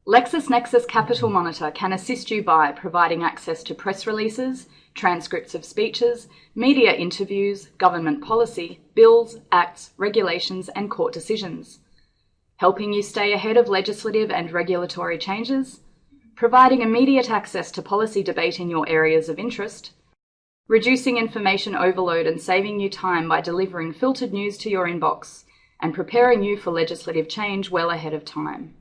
LexisNexis Capital Monitor can assist you by providing access to press releases, transcripts of speeches, media interviews, government policy, bills, acts, regulations, and court decisions, helping you stay ahead of legislative and regulatory changes, providing immediate access to policy debate in your areas of interest, reducing information overload and saving you time by delivering filtered news to your inbox, and preparing you for legislative change well ahead of time.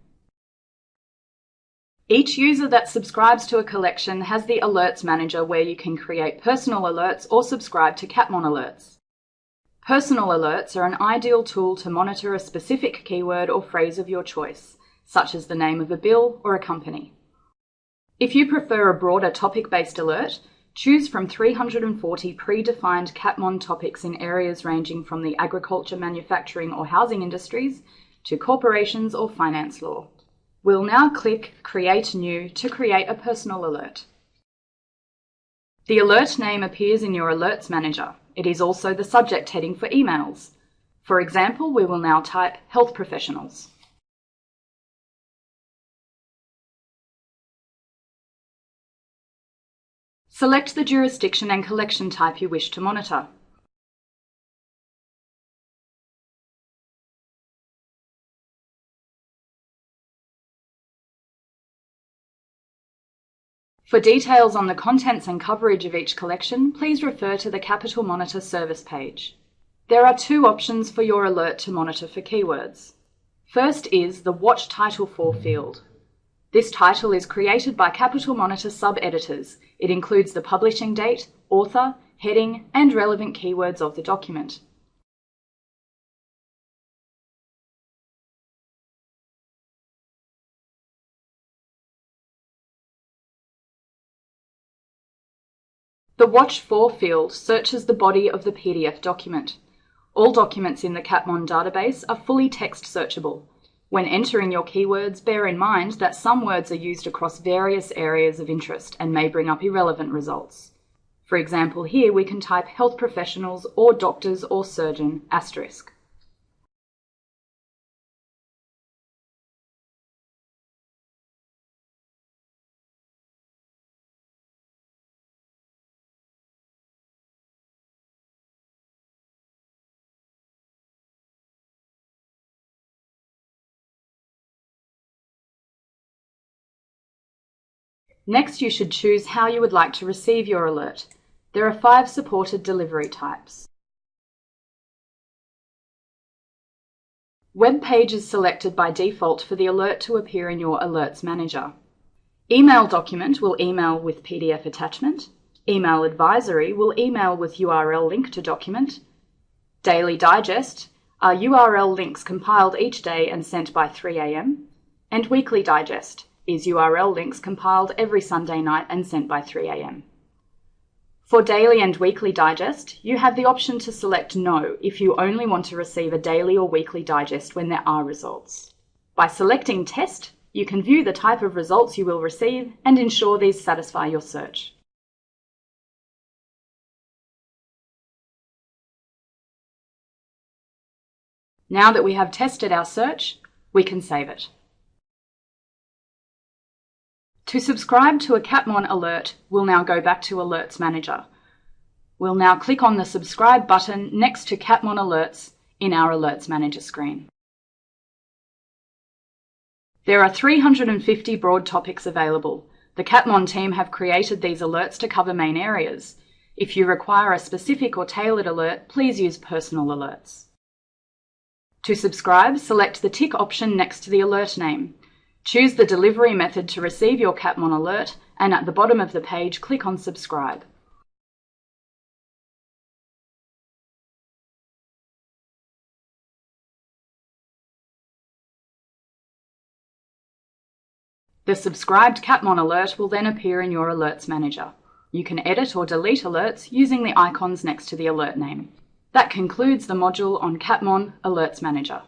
Each user that subscribes to a collection has the Alerts Manager where you can create personal alerts or subscribe to Catmon alerts. Personal alerts are an ideal tool to monitor a specific keyword or phrase of your choice, such as the name of a bill or a company. If you prefer a broader topic-based alert, choose from 340 predefined Catmon topics in areas ranging from the agriculture, manufacturing or housing industries to corporations or finance law. We'll now click Create New to create a personal alert. The alert name appears in your Alerts Manager. It is also the subject heading for emails. For example, we will now type Health Professionals. Select the jurisdiction and collection type you wish to monitor. For details on the contents and coverage of each collection, please refer to the Capital Monitor service page. There are two options for your alert to monitor for keywords. First is the Watch Title For field. This title is created by Capital Monitor sub-editors. It includes the publishing date, author, heading, and relevant keywords of the document. The Watch For field searches the body of the PDF document. All documents in the Catmon database are fully text searchable. When entering your keywords, bear in mind that some words are used across various areas of interest and may bring up irrelevant results. For example, here we can type health professionals or doctors or surgeon *. Next, you should choose how you would like to receive your alert. There are 5 supported delivery types. Web page is selected by default for the alert to appear in your Alerts Manager. Email document will email with PDF attachment. Email advisory will email with URL link to document. Daily digest are URL links compiled each day and sent by 3 AM. And weekly digest is URL links compiled every Sunday night and sent by 3 AM. For daily and weekly digest, you have the option to select No if you only want to receive a daily or weekly digest when there are results. By selecting Test, you can view the type of results you will receive and ensure these satisfy your search. Now that we have tested our search, we can save it. To subscribe to a Catmon alert, we'll now go back to Alerts Manager. We'll now click on the Subscribe button next to Catmon Alerts in our Alerts Manager screen. There are 350 broad topics available. The Catmon team have created these alerts to cover main areas. If you require a specific or tailored alert, please use Personal Alerts. To subscribe, select the tick option next to the alert name. Choose the delivery method to receive your Catmon alert, and at the bottom of the page, click on Subscribe. The subscribed Catmon alert will then appear in your Alerts Manager. You can edit or delete alerts using the icons next to the alert name. That concludes the module on Catmon Alerts Manager.